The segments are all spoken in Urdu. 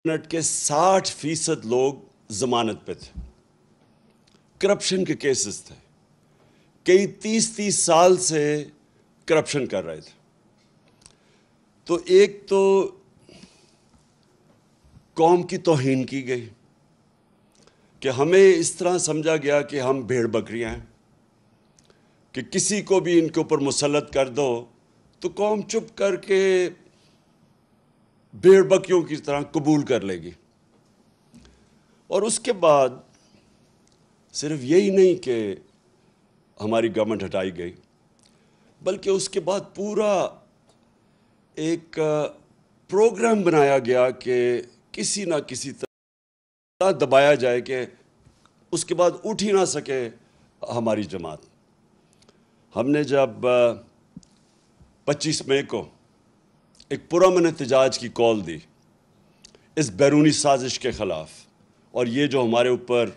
منٹ کے 60% لوگ ضمانت پہ تھے، کرپشن کے کیسز تھے، کئی 30 سال سے کرپشن کر رہے تھے۔ تو ایک تو قوم کی توہین کی گئی کہ ہمیں اس طرح سمجھا گیا کہ ہم بھیڑ بکریاں ہیں، کہ کسی کو بھی ان کے اوپر مسلط کر دو تو قوم چپ کر کے بھیڑ بکریوں کی طرح قبول کر لے گی۔ اور اس کے بعد صرف یہی نہیں کہ ہماری گورنمنٹ ہٹائی گئی، بلکہ اس کے بعد پورا ایک پروگرام بنایا گیا کہ کسی نہ کسی طرح دبایا جائے کہ اس کے بعد اٹھ ہی نہ سکے ہماری جماعت۔ ہم نے جب 25 مئی کو ایک پرامن احتجاج کی کال دی اس بیرونی سازش کے خلاف، اور یہ جو ہمارے اوپر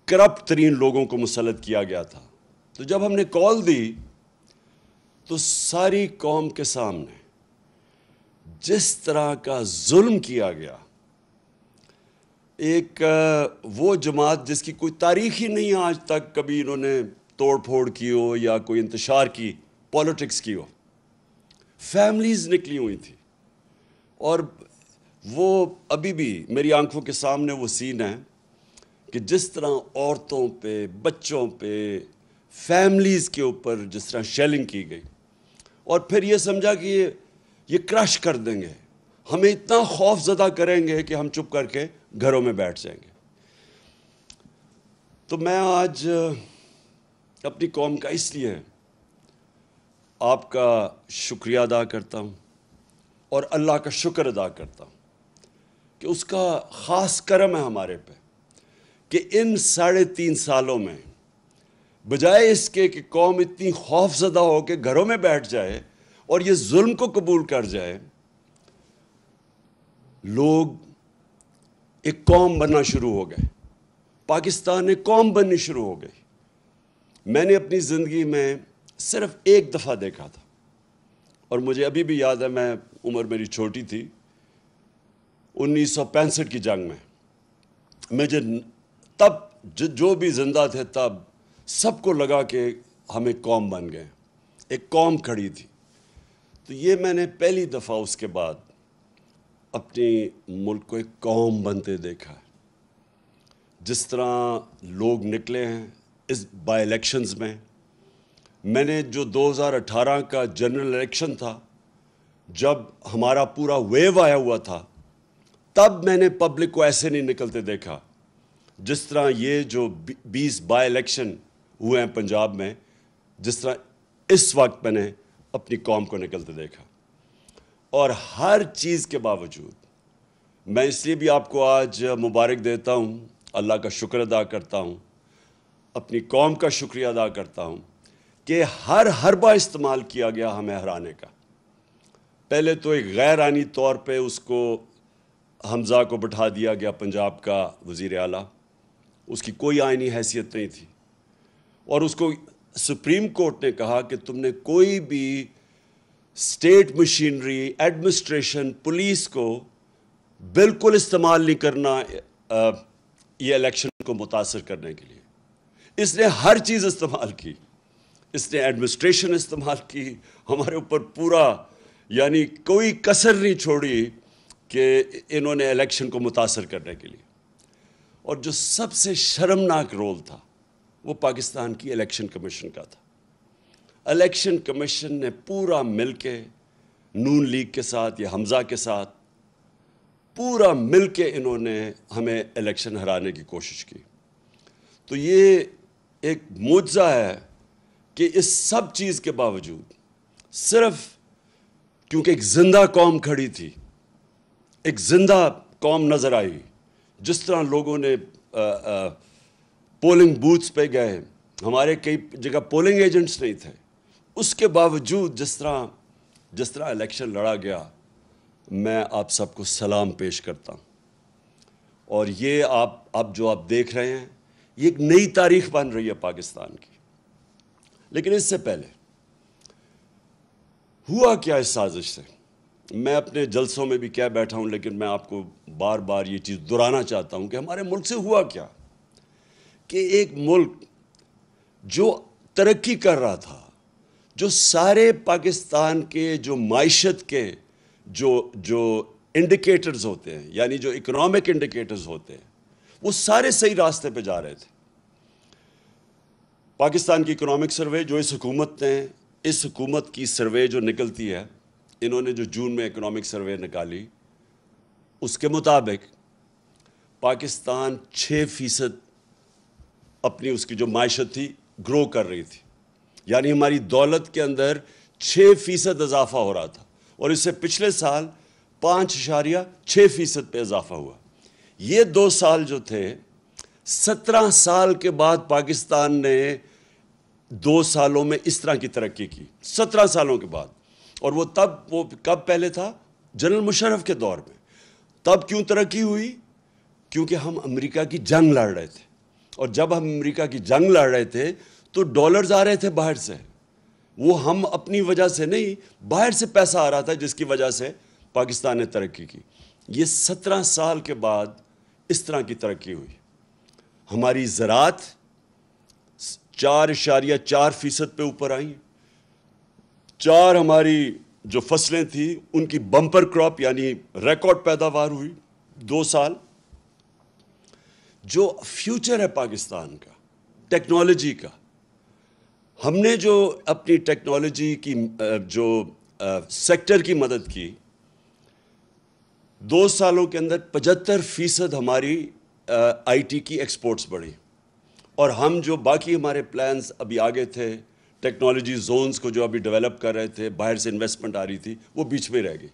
کرپٹ ترین لوگوں کو مسلط کیا گیا تھا، تو جب ہم نے کال دی تو ساری قوم کے سامنے جس طرح کا ظلم کیا گیا، ایک وہ جماعت جس کی کوئی تاریخ ہی نہیں آج تک کبھی انہوں نے توڑ پھوڑ کی ہو یا کوئی انتشار کی، پالیٹکس کی ہو، فیملیز نکلی ہوئی تھی، اور وہ ابھی بھی میری آنکھوں کے سامنے وہ سین ہے کہ جس طرح عورتوں پہ، بچوں پہ، فیملیز کے اوپر جس طرح شیلنگ کی گئی، اور پھر یہ سمجھا کہ یہ کرش کر دیں گے، ہمیں اتنا خوف زدہ کریں گے کہ ہم چپ کر کے گھروں میں بیٹھ جائیں گے۔ تو میں آج اپنی قوم کا اس لیے آپ کا شکریہ ادا کرتا ہوں اور اللہ کا شکر ادا کرتا ہوں کہ اس کا خاص کرم ہے ہمارے پہ کہ ان 3.5 سالوں میں بجائے اس کے کہ قوم اتنی خوف زدہ ہو کے گھروں میں بیٹھ جائے اور یہ ظلم کو قبول کر جائے، لوگ ایک قوم بننا شروع ہو گئے، پاکستان ایک قوم بننی شروع ہو گئی۔ میں نے اپنی زندگی میں صرف ایک دفعہ دیکھا تھا، اور مجھے ابھی بھی یاد ہے، میں عمر میری چھوٹی تھی، 1965 کی جنگ میں مجھے تب جو بھی زندہ تھے تب سب کو لگا کہ ہم ایک قوم بن گئے، ایک قوم کھڑی تھی۔ تو یہ میں نے پہلی دفعہ اس کے بعد اپنی ملک کو ایک قوم بنتے دیکھا ہے۔ جس طرح لوگ نکلے ہیں اس بائی الیکشنز میں، میں نے جو 2018 کا جنرل الیکشن تھا، جب ہمارا پورا ویو آیا ہوا تھا، تب میں نے پبلک کو ایسے نہیں نکلتے دیکھا جس طرح یہ جو 20 بائی الیکشن ہوئے ہیں پنجاب میں، جس طرح اس وقت میں نے اپنی قوم کو نکلتے دیکھا۔ اور ہر چیز کے باوجود میں اس لیے بھی آپ کو آج مبارک دیتا ہوں، اللہ کا شکر ادا کرتا ہوں، اپنی قوم کا شکریہ ادا کرتا ہوں کہ ہر حربہ استعمال کیا گیا ہمیں ہرانے کا۔ پہلے تو ایک غیر آئینی طور پہ اس کو حمزہ کو بٹھا دیا گیا پنجاب کا وزیر اعلیٰ، اس کی کوئی آئینی حیثیت نہیں تھی، اور اس کو سپریم کورٹ نے کہا کہ تم نے کوئی بھی اسٹیٹ مشینری، ایڈمنسٹریشن، پولیس کو بالکل استعمال نہیں کرنا یہ الیکشن کو متاثر کرنے کے لیے۔ اس نے ہر چیز استعمال کی، اس نے ایڈمنسٹریشن استعمال کی، ہمارے اوپر پورا یعنی کوئی کسر نہیں چھوڑی کہ انہوں نے الیکشن کو متاثر کرنے کے لیے۔ اور جو سب سے شرمناک رول تھا وہ پاکستان کی الیکشن کمیشن کا تھا۔ الیکشن کمیشن نے پورا مل کے نون لیگ کے ساتھ یا حمزہ کے ساتھ پورا مل کے انہوں نے ہمیں الیکشن ہرانے کی کوشش کی۔ تو یہ ایک معجزہ ہے کہ اس سب چیز کے باوجود صرف کیونکہ ایک زندہ قوم کھڑی تھی، ایک زندہ قوم نظر آئی، جس طرح لوگوں نے پولنگ بوتھس پہ گئے، ہمارے کئی جگہ پولنگ ایجنٹس نہیں تھے، اس کے باوجود جس طرح الیکشن لڑا گیا، میں آپ سب کو سلام پیش کرتا ہوں۔ اور یہ اب جو آپ دیکھ رہے ہیں، یہ ایک نئی تاریخ بن رہی ہے پاکستان کی۔ لیکن اس سے پہلے ہوا کیا اس سازش سے؟ میں اپنے جلسوں میں بھی کہہ بیٹھا ہوں، لیکن میں آپ کو بار بار یہ چیز دہرانا چاہتا ہوں کہ ہمارے ملک سے ہوا کیا کہ ایک ملک جو ترقی کر رہا تھا، جو سارے پاکستان کے جو معیشت کے جو انڈیکیٹرز ہوتے ہیں، یعنی جو اکنامک انڈیکیٹرز ہوتے ہیں، وہ سارے صحیح راستے پہ جا رہے تھے۔ پاکستان کی اکنامک سروے جو اس حکومت کی سروے جو نکلتی ہے، انہوں نے جو جون میں اکنامک سروے نکالی، اس کے مطابق پاکستان 6% اپنی اس کی جو معیشت تھی گرو کر رہی تھی، یعنی ہماری دولت کے اندر 6% اضافہ ہو رہا تھا، اور اس سے پچھلے سال 5.6% پہ اضافہ ہوا۔ یہ 2 سال جو تھے، 17 سال کے بعد پاکستان نے 2 سالوں میں اس طرح کی ترقی کی، 17 سالوں کے بعد۔ اور وہ کب پہلے تھا؟ جنرل مشرف کے دور میں۔ تب کیوں ترقی ہوئی؟ کیونکہ ہم امریکہ کی جنگ لڑ رہے تھے، اور جب ہم امریکہ کی جنگ لڑ رہے تھے تو ڈالرز آ رہے تھے باہر سے، وہ ہم اپنی وجہ سے نہیں، باہر سے پیسہ آ رہا تھا، جس کی وجہ سے پاکستان نے ترقی کی۔ یہ 17 سال کے بعد اس طرح کی ترقی ہوئی۔ ہماری زراعت 4.4% پہ اوپر آئی، 4 ہماری جو فصلیں تھیں ان کی بمپر کراپ یعنی ریکارڈ پیداوار ہوئی 2 سال۔ جو فیوچر ہے پاکستان کا، ٹیکنالوجی کا، ہم نے جو اپنی ٹیکنالوجی کی جو سیکٹر کی مدد کی، 2 سالوں کے اندر 75% ہماری آئی ٹی کی ایکسپورٹس بڑھی، اور ہم جو باقی ہمارے پلانز ابھی آگے تھے، ٹیکنالوجی زونز کو جو ابھی ڈیولپ کر رہے تھے، باہر سے انویسٹمنٹ آ رہی تھی، وہ بیچ میں رہ گئی۔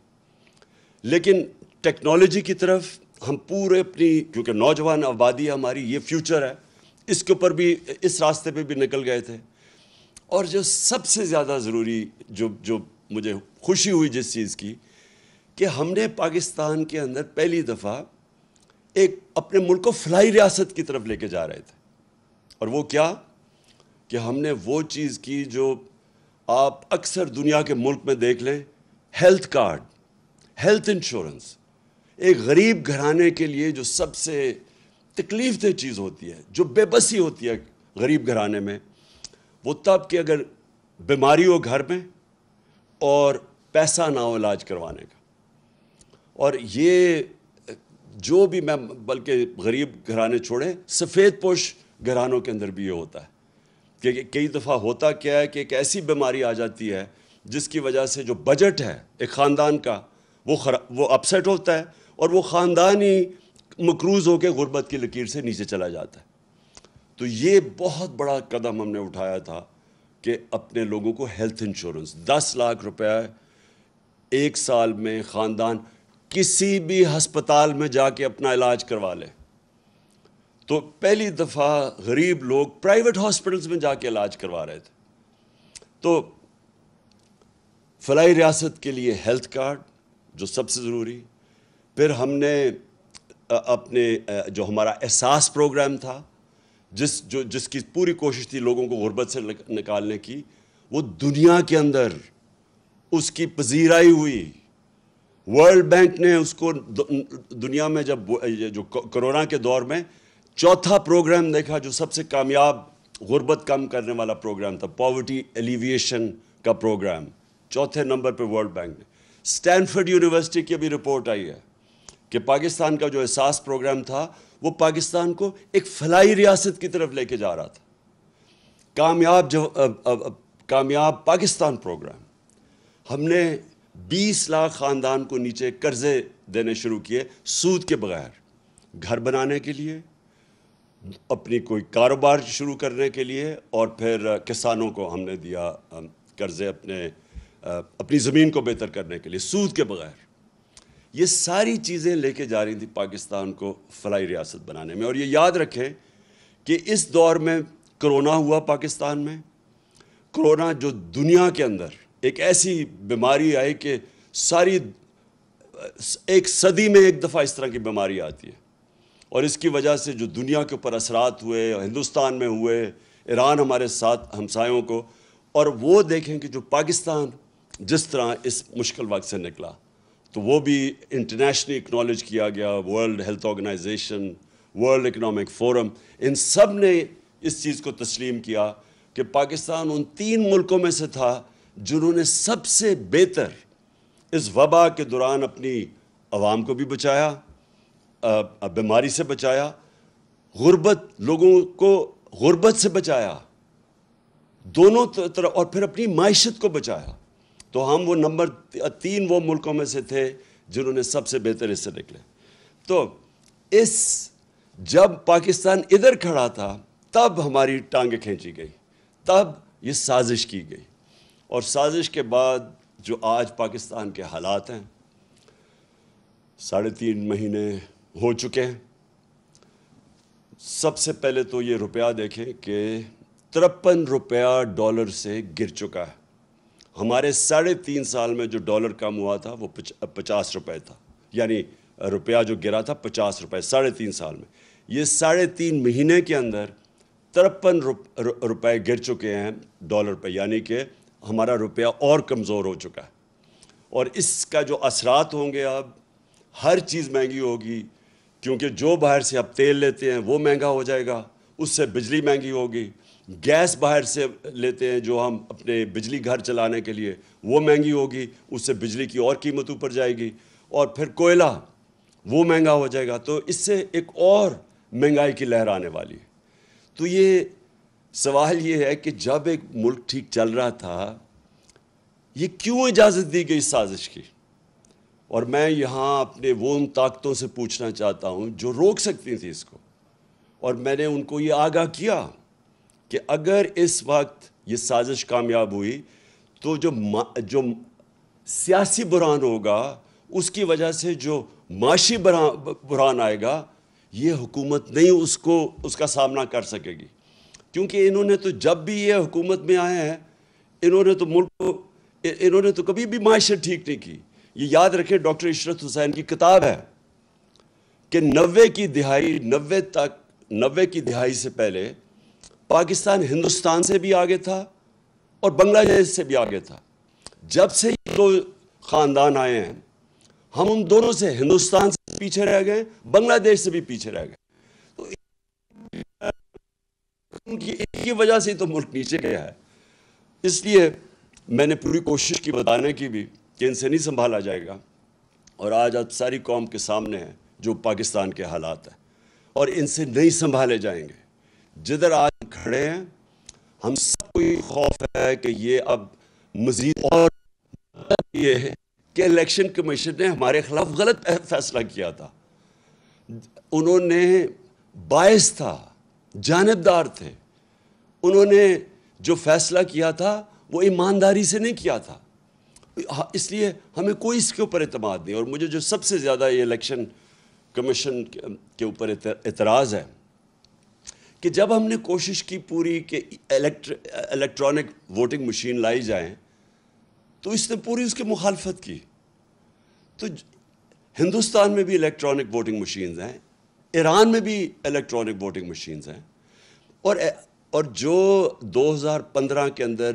لیکن ٹیکنالوجی کی طرف ہم پورے اپنی، کیونکہ نوجوان آبادی ہے ہماری، یہ فیوچر ہے، اس کے اوپر بھی، اس راستے پہ بھی نکل گئے تھے۔ اور جو سب سے زیادہ ضروری، جو مجھے خوشی ہوئی جس چیز کی، کہ ہم نے پاکستان کے اندر پہلی دفعہ ایک اپنے ملک کو فلاحی ریاست کی طرف لے کے جا رہے تھے۔ اور وہ کیا کہ ہم نے وہ چیز کی جو آپ اکثر دنیا کے ملک میں دیکھ لیں، ہیلتھ کارڈ، ہیلتھ انشورنس، ایک غریب گھرانے کے لیے جو سب سے تکلیف دہ چیز ہوتی ہے، جو بے بسی ہوتی ہے غریب گھرانے میں، وہ تب کہ اگر بیماری ہو گھر میں اور پیسہ نہ ہو علاج کروانے کا۔ اور یہ جو بھی، میں بلکہ غریب گھرانے چھوڑیں، سفید پوش گھرانوں کے اندر بھی یہ ہوتا ہے کہ کئی دفعہ ہوتا کیا ہے کہ ایک ایسی بیماری آ جاتی ہے جس کی وجہ سے جو بجٹ ہے ایک خاندان کا وہ اپسیٹ ہوتا ہے، اور وہ خاندان ہی مقروض ہو کے غربت کی لکیر سے نیچے چلا جاتا ہے۔ تو یہ بہت بڑا قدم ہم نے اٹھایا تھا کہ اپنے لوگوں کو ہیلتھ انشورنس 10 لاکھ روپے 1 سال میں خاندان کسی بھی ہسپتال میں جا کے اپنا علاج کروا لے۔ تو پہلی دفعہ غریب لوگ پرائیویٹ ہاسپٹلز میں جا کے علاج کروا رہے تھے۔ تو فلاحی ریاست کے لیے ہیلتھ کارڈ جو سب سے ضروری، پھر ہم نے اپنے جو ہمارا احساس پروگرام تھا، جس کی پوری کوشش تھی لوگوں کو غربت سے نکالنے کی، وہ دنیا کے اندر اس کی پذیرائی ہوئی۔ ورلڈ بینک نے اس کو دنیا میں جب جو کرونا کے دور میں 4تھا پروگرام دیکھا جو سب سے کامیاب غربت کم کرنے والا پروگرام تھا، پاورٹی ایلیویشن کا پروگرام، 4تھے نمبر پہ ورلڈ بینک نے۔ اسٹینفورڈ یونیورسٹی کی ابھی رپورٹ آئی ہے کہ پاکستان کا جو احساس پروگرام تھا وہ پاکستان کو ایک فلاحی ریاست کی طرف لے کے جا رہا تھا۔ کامیاب پاکستان پروگرام، ہم نے 20 لاکھ خاندان کو نیچے قرضے دینے شروع کیے سود کے بغیر، گھر بنانے کے لیے، اپنی کوئی کاروبار شروع کرنے کے لیے، اور پھر کسانوں کو ہم نے دیا قرضے اپنی زمین کو بہتر کرنے کے لیے سود کے بغیر۔ یہ ساری چیزیں لے کے جا رہی تھی پاکستان کو فلاحی ریاست بنانے میں۔ اور یہ یاد رکھیں کہ اس دور میں کرونا ہوا پاکستان میں، کرونا جو دنیا کے اندر ایک ایسی بیماری آئی کہ ساری ایک صدی میں ایک دفعہ اس طرح کی بیماری آتی ہے، اور اس کی وجہ سے جو دنیا کے اوپر اثرات ہوئے، ہندوستان میں ہوئے، ایران ہمارے ساتھ ہمسایوں کو، اور وہ دیکھیں کہ جو پاکستان جس طرح اس مشکل وقت سے نکلا، تو وہ بھی انٹرنیشنلی اکنالج کیا گیا. World Health Organization, World Economic Forum, ان سب نے اس چیز کو تسلیم کیا کہ پاکستان ان 3 ملکوں میں سے تھا جنہوں نے سب سے بہتر اس وبا کے دوران اپنی عوام کو بھی بچایا, بیماری سے بچایا, لوگوں کو غربت سے بچایا, دونوں طرف, اور پھر اپنی معیشت کو بچایا. تو ہم وہ نمبر 3 وہ ملکوں میں سے تھے جنہوں نے سب سے بہتر حصے نکلے. تو جب پاکستان ادھر کھڑا تھا تب ہماری ٹانگیں کھینچی گئی, تب یہ سازش کی گئی. اور سازش کے بعد جو آج پاکستان کے حالات ہیں, 3.5 مہینے ہو چکے ہیں. سب سے پہلے تو یہ روپیہ دیکھیں کہ 53 روپیہ ڈالر سے گر چکا ہے. ہمارے 3.5 سال میں جو ڈالر کم ہوا تھا وہ 50 روپے تھا, یعنی روپیہ جو گرا تھا 50 روپے 3.5 سال میں. یہ 3.5 مہینے کے اندر 53 روپے گر چکے ہیں ڈالر پہ, یعنی کہ ہمارا روپیہ اور کمزور ہو چکا ہے. اور اس کا جو اثرات ہوں گے, اب ہر چیز مہنگی ہوگی, کیونکہ جو باہر سے اب تیل لیتے ہیں وہ مہنگا ہو جائے گا, اس سے بجلی مہنگی ہوگی. گیس باہر سے لیتے ہیں جو ہم اپنے بجلی گھر چلانے کے لیے, وہ مہنگی ہوگی, اس سے بجلی کی اور قیمت اوپر جائے گی. اور پھر کوئلہ وہ مہنگا ہو جائے گا, تو اس سے ایک اور مہنگائی کی لہر آنے والی ہے. تو یہ سوال یہ ہے کہ جب ایک ملک ٹھیک چل رہا تھا, یہ کیوں اجازت دی گئی سازش کی؟ اور میں یہاں اپنے وہ ان طاقتوں سے پوچھنا چاہتا ہوں جو روک سکتی تھیں اس کو, اور میں نے ان کو یہ آگاہ کیا کہ اگر اس وقت یہ سازش کامیاب ہوئی تو جو سیاسی بحران ہوگا, اس کی وجہ سے جو معاشی بحران آئے گا, یہ حکومت نہیں اس کا سامنا کر سکے گی. کیونکہ انہوں نے تو جب بھی یہ حکومت میں آئے ہیں, انہوں نے تو کبھی بھی معیشت ٹھیک نہیں کی. یہ یاد رکھیں, ڈاکٹر عشرت حسین کی کتاب ہے کہ 90 کی دہائی سے پہلے پاکستان ہندوستان سے بھی آگے تھا اور بنگلہ دیش سے بھی آگے تھا. جب سے یہ 2 خاندان آئے ہیں, ہم ان دونوں سے, ہندوستان سے پیچھے رہ گئے, بنگلہ دیش سے بھی پیچھے رہ گئے. تو ان کی وجہ سے تو ملک نیچے گیا ہے. اس لیے میں نے پوری کوشش کی بتانے کی بھی کہ ان سے نہیں سنبھالا جائے گا, اور آج اب ساری قوم کے سامنے ہے جو پاکستان کے حالات ہیں, اور ان سے نہیں سنبھالے جائیں گے. جدھر آج کھڑے ہیں, ہم سب کو یہ خوف ہے کہ یہ اب مزید, اور یہ ہے کہ الیکشن کمیشن نے ہمارے خلاف غلط فیصلہ کیا تھا. انہوں نے باعث تھا, جانبدار تھے, انہوں نے جو فیصلہ کیا تھا وہ ایمانداری سے نہیں کیا تھا. اس لیے ہمیں کوئی اس کے اوپر اعتماد نہیں. اور مجھے جو سب سے زیادہ یہ الیکشن کمیشن کے اوپر اعتراض ہے کہ جب ہم نے کوشش کی پوری کہ الیکٹرانک ووٹنگ مشین لائی جائیں, تو اس نے پوری اس کی مخالفت کی. تو ہندوستان میں بھی الیکٹرانک ووٹنگ مشینز ہیں, ایران میں بھی الیکٹرانک ووٹنگ مشینز ہیں, اور جو 2015 کے اندر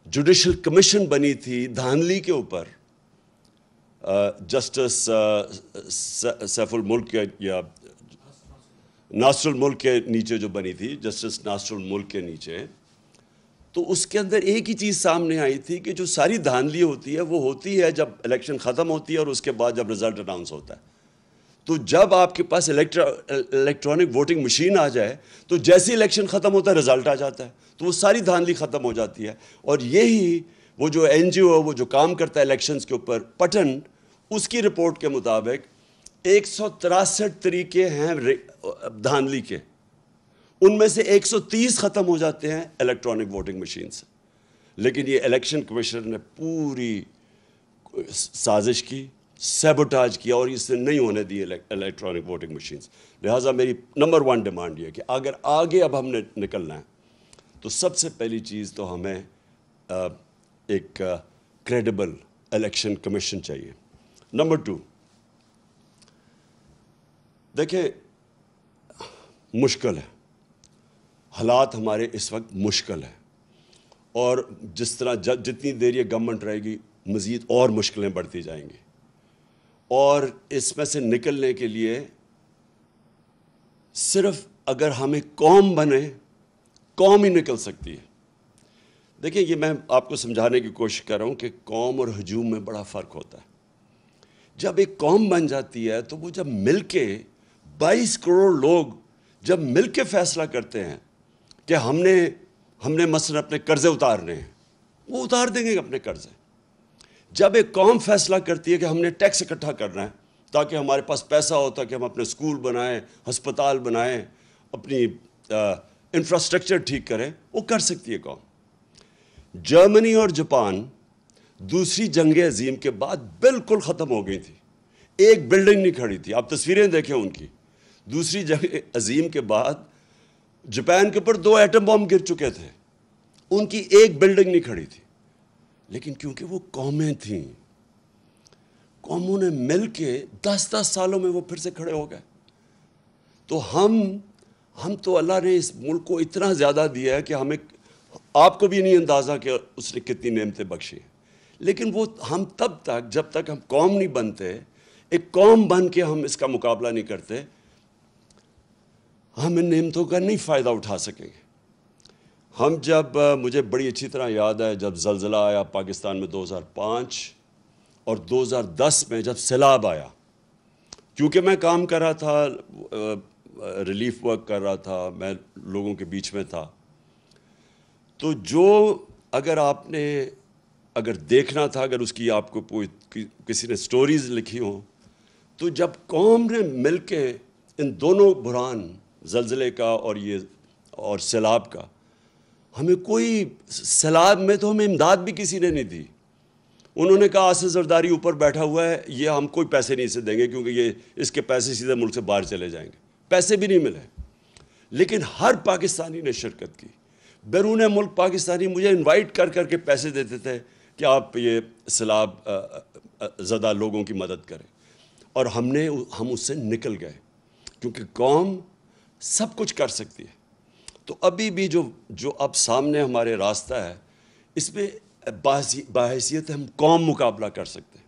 جوڈیشل کمیشن بنی تھی دھاندلی کے اوپر, جسٹس سیف الملک یا ناصر الملک کے نیچے جو بنی تھی, جسٹس ناصر الملک کے نیچے, تو اس کے اندر ایک ہی چیز سامنے آئی تھی کہ جو ساری دھاندلی ہوتی ہے وہ ہوتی ہے جب الیکشن ختم ہوتی ہے اور اس کے بعد جب رزلٹ اناؤنس ہوتا ہے. تو جب آپ کے پاس الیکٹرانک ووٹنگ مشین آ جائے تو جیسے الیکشن ختم ہوتا ہے رزلٹ آ جاتا ہے, تو وہ ساری دھاندلی ختم ہو جاتی ہے. اور یہی وہ جو این جی او وہ جو کام کرتا ہے الیکشنز کے اوپر, پٹن, اس کی رپورٹ کے مطابق 163 طریقے ہیں دھاندلی کے, ان میں سے 130 ختم ہو جاتے ہیں الیکٹرانک ووٹنگ مشین سے. لیکن یہ الیکشن کمیشن نے پوری سازش کی, سیبوٹاج کیا, اور اس نے نہیں ہونے دی الیکٹرانک ووٹنگ مشینز. لہٰذا میری نمبر 1 ڈیمانڈ یہ ہے کہ اگر آگے اب ہم نے نکلنا ہے تو سب سے پہلی چیز تو ہمیں ایک کریڈیبل الیکشن کمیشن چاہیے. نمبر 2, دیکھیں مشکل ہے, حالات ہمارے اس وقت مشکل ہیں, اور جس طرح جتنی دیر یہ گورنمنٹ رہے گی مزید اور مشکلیں بڑھتی جائیں گی. اور اس میں سے نکلنے کے لیے صرف اگر ہمیں قوم بنے، قوم ہی نکل سکتی ہے۔ دیکھیں، یہ میں آپ کو سمجھانے کی کوشش کر رہا ہوں کہ قوم اور ہجوم میں بڑا فرق ہوتا ہے۔ جب ایک قوم بن جاتی ہے تو وہ جب مل کے 22 کروڑ لوگ جب مل کے فیصلہ کرتے ہیں کہ ہم نے مثلا اپنے قرضے اتارنے ہیں، وہ اتار دیں گے اپنے قرضے۔ جب ایک قوم فیصلہ کرتی ہے کہ ہم نے ٹیکس اکٹھا کرنا ہے تاکہ ہمارے پاس پیسہ ہو، تاکہ ہم اپنے اسکول بنائیں، ہسپتال بنائیں، اپنی انفراسٹرکچر ٹھیک کریں، وہ کر سکتی ہے قوم۔ جرمنی اور جاپان دوسری جنگ عظیم کے بعد بالکل ختم ہو گئی تھی، ایک بلڈنگ نہیں کھڑی تھی۔ آپ تصویریں دیکھیں ان کی، دوسری جنگ عظیم کے بعد جاپان کے اوپر 2 ایٹم بم گر چکے تھے، ان کی ایک بلڈنگ نہیں کھڑی تھی، لیکن کیونکہ وہ قومیں تھیں، قوموں نے مل کے 10 سالوں میں وہ پھر سے کھڑے ہو گئے۔ تو ہم تو اللہ نے اس ملک کو اتنا زیادہ دیا ہے کہ ہمیں، آپ کو بھی نہیں اندازہ کہ اس نے کتنی نعمتیں بخشی ہیں، لیکن وہ ہم تب تک، جب تک ہم قوم نہیں بنتے، ایک قوم بن کے ہم اس کا مقابلہ نہیں کرتے، ہم ان نعمتوں کا نہیں فائدہ اٹھا سکیں گے۔ ہم جب، مجھے بڑی اچھی طرح یاد ہے جب زلزلہ آیا پاکستان میں 2005 اور 2010 میں جب سیلاب آیا، کیونکہ میں کام کر رہا تھا، ریلیف ورک کر رہا تھا، میں لوگوں کے بیچ میں تھا، تو اگر آپ نے دیکھنا تھا، اگر اس کی آپ کو کسی نے سٹوریز لکھی ہوں، تو جب قوم نے مل کے ان دونوں بحران، زلزلے کا اور سیلاب کا، ہمیں کوئی، سیلاب میں تو ہمیں امداد بھی کسی نے نہیں دی۔ انہوں نے کہا آصف زرداری اوپر بیٹھا ہوا ہے، یہ ہم کوئی پیسے نہیں اسے دیں گے کیونکہ اس کے پیسے سیدھے ملک سے باہر چلے جائیں گے، پیسے بھی نہیں ملے۔ لیکن ہر پاکستانی نے شرکت کی، بیرون ملک پاکستانی مجھے انوائٹ کر کے پیسے دیتے تھے کہ آپ یہ سیلاب زدہ لوگوں کی مدد کریں، اور ہم اس سے نکل گئے، کیونکہ قوم سب کچھ کر سکتی ہے۔ تو ابھی بھی جو اب سامنے ہمارے راستہ ہے، اس میں بحیثیت ہم قوم مقابلہ کر سکتے ہیں۔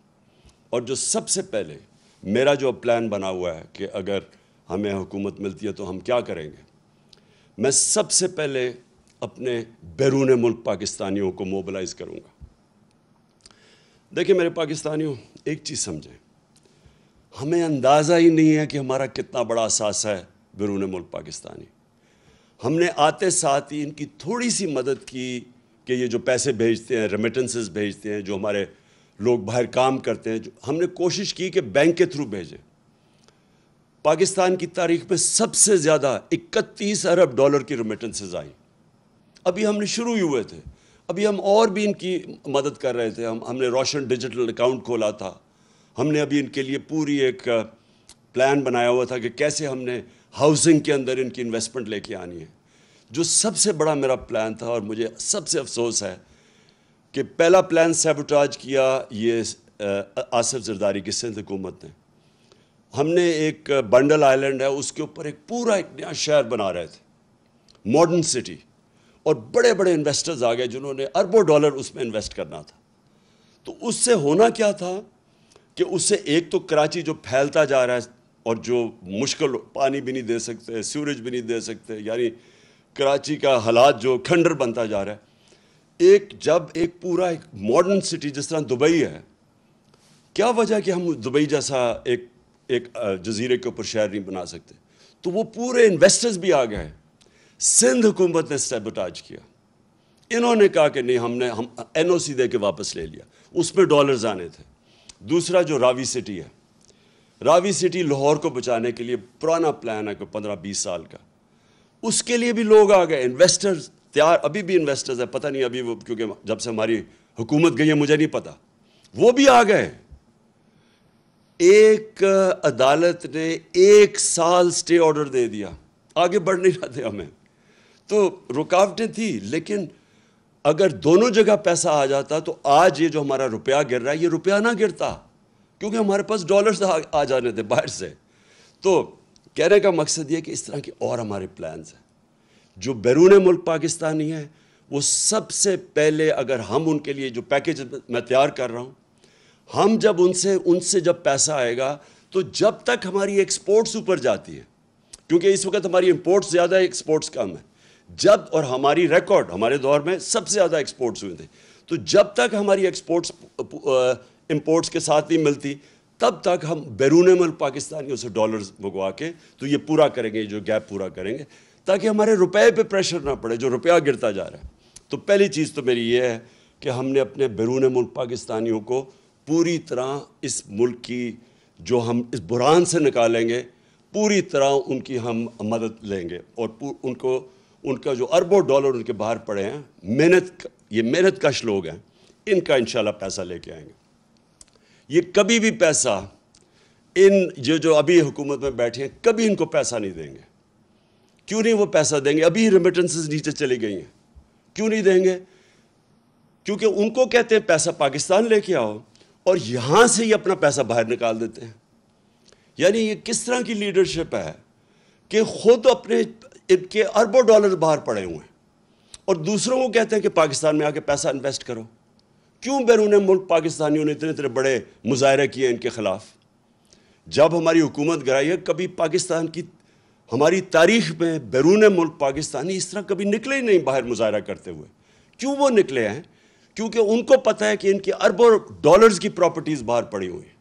اور جو سب سے پہلے میرا جو پلان بنا ہوا ہے کہ اگر ہمیں حکومت ملتی ہے تو ہم کیا کریں گے، میں سب سے پہلے اپنے بیرون ملک پاکستانیوں کو موبلائز کروں گا۔ دیکھیں میرے پاکستانیوں، ایک چیز سمجھیں، ہمیں اندازہ ہی نہیں ہے کہ ہمارا کتنا بڑا اثاثہ ہے بیرون ملک پاکستانی۔ ہم نے آتے ساتھ ہی ان کی تھوڑی سی مدد کی کہ یہ جو پیسے بھیجتے ہیں، ریمیٹنسز بھیجتے ہیں، جو ہمارے لوگ باہر کام کرتے ہیں، ہم نے کوشش کی کہ بینک کے تھرو بھیجیں۔ پاکستان کی تاریخ میں سب سے زیادہ 31 ارب ڈالر کی ریمیٹنسز آئیں۔ ابھی ہم نے شروع ہی ہوئے تھے، ابھی ہم اور بھی ان کی مدد کر رہے تھے۔ ہم نے روشن ڈیجیٹل اکاؤنٹ کھولا تھا، ہم نے ابھی ان کے لیے پوری ایک پلان بنایا ہوا تھا کہ کیسے ہم نے ہاؤسنگ کے اندر ان کی انویسٹمنٹ لے کے آنی ہے۔ جو سب سے بڑا میرا پلان تھا، اور مجھے سب سے افسوس ہے کہ پہلا پلان سیبوٹاج کیا یہ آصف زرداری کی سندھ حکومت نے۔ ہم نے ایک بنڈل آئلینڈ ہے، اس کے اوپر ایک نیا شہر بنا رہے تھے، ماڈرن سٹی، اور بڑے بڑے انویسٹرز آ گئے جنہوں نے اربوں ڈالر اس میں انویسٹ کرنا تھا۔ تو اس سے ہونا کیا تھا کہ اس سے ایک تو کراچی جو پھیلتا جا رہا ہے اور جو مشکل، پانی بھی نہیں دے سکتے، سیوریج بھی نہیں دے سکتے، یعنی کراچی کا حالات جو کھنڈر بنتا جا رہا ہے، جب ایک پورا ایک ماڈرن سٹی جس طرح دبئی ہے، کیا وجہ کہ ہم دبئی جیسا ایک جزیرے کے اوپر شہر نہیں بنا سکتے؟ تو وہ پورے انویسٹرز بھی آ گئے۔ سندھ حکومت نے سیبوٹاج کیا، انہوں نے کہا کہ نہیں، ہم این او سی دے کے واپس لے لیا، اس میں ڈالرز آنے تھے۔ دوسرا جو راوی سٹی ہے، راوی سٹی لاہور کو بچانے کے لیے پرانا پلان ہے کہ 15-20 سال کا، اس کے لیے بھی لوگ آ گئے، انویسٹرز تیار، ابھی بھی انویسٹرز ہیں، پتہ نہیں ابھی وہ، کیونکہ جب سے ہماری حکومت گئی ہے مجھے نہیں پتہ، وہ بھی آ گئے۔ ایک عدالت نے 1 سال سٹے آرڈر دے دیا، آگے بڑھ نہیں رہے تھے ہمیں، تو رکاوٹیں تھیں۔ لیکن اگر دونوں جگہ پیسہ آ جاتا تو آج یہ جو ہمارا روپیہ گر رہا ہے، یہ روپیہ نہ گرتا، کیونکہ ہمارے پاس ڈالرز آ جانے تھے باہر سے۔ تو کہنے کا مقصد یہ کہ اس طرح کے اور ہمارے پلانز ہیں۔ جو بیرون ملک پاکستانی ہیں، وہ سب سے پہلے، اگر ہم ان کے لیے جو پیکیج میں تیار کر رہا ہوں، ہم جب ان سے جب پیسہ آئے گا تو جب تک ہماری ایکسپورٹس اوپر جاتی ہے، کیونکہ اس وقت ہماری امپورٹس زیادہ ہے، ایکسپورٹس کم ہے، اور ہماری ریکارڈ ہمارے دور میں سب سے زیادہ ایکسپورٹس ہوئے تھے، تو جب تک ہماری ایکسپورٹس امپورٹس کے ساتھ نہیں ملتی تب تک ہم بیرون ملک پاکستانیوں سے ڈالرز منگوا کے تو یہ پورا کریں گے، جو گیپ پورا کریں گے، تاکہ ہمارے روپے پہ پریشر نہ پڑے جو روپیہ گرتا جا رہا ہے۔ تو پہلی چیز تو میری یہ ہے کہ ہم نے اپنے بیرون ملک پاکستانیوں کو پوری طرح اس ملک کی جو ہم اس بحران سے نکالیں گے، پوری طرح ان کی ہم مدد لیں گے، اور ان کا جو اربوں ڈالر ان کے باہر پڑے ہیں، یہ محنت کش لوگ ہیں، ان کا انشاءاللہ پیسہ لے کے آئیں گے۔ یہ کبھی بھی پیسہ جو ابھی حکومت میں بیٹھے ہیں کبھی ان کو پیسہ نہیں دیں گے۔ کیوں نہیں وہ پیسہ دیں گے؟ ابھی ریمیٹنسز نیچے چلی گئی ہیں، کیوں نہیں دیں گے؟ کیونکہ ان کو کہتے ہیں پیسہ پاکستان لے کے آؤ، اور یہاں سے ہی اپنا پیسہ باہر نکال دیتے ہیں۔ یعنی یہ کس طرح کی لیڈرشپ ہے کہ خود اپنے ان کے اربوں ڈالر باہر پڑے ہوئے ہیں، اور دوسروں کو کہتے ہیں کہ پاکستان میں آ کے پیسہ انویسٹ کرو۔ کیوں بیرون ملک پاکستانیوں نے اتنے بڑے مظاہرے کیے ان کے خلاف؟ جب ہماری حکومت گرائی ہے، کبھی پاکستان کی ہماری تاریخ میں بیرون ملک پاکستانی اس طرح کبھی نکلے ہی نہیں باہر مظاہرہ کرتے ہوئے۔ کیوں وہ نکلے ہیں؟ کیونکہ ان کو پتہ ہے کہ ان کی اربوں ڈالرز کی پراپرٹیز باہر پڑی ہوئی ہیں،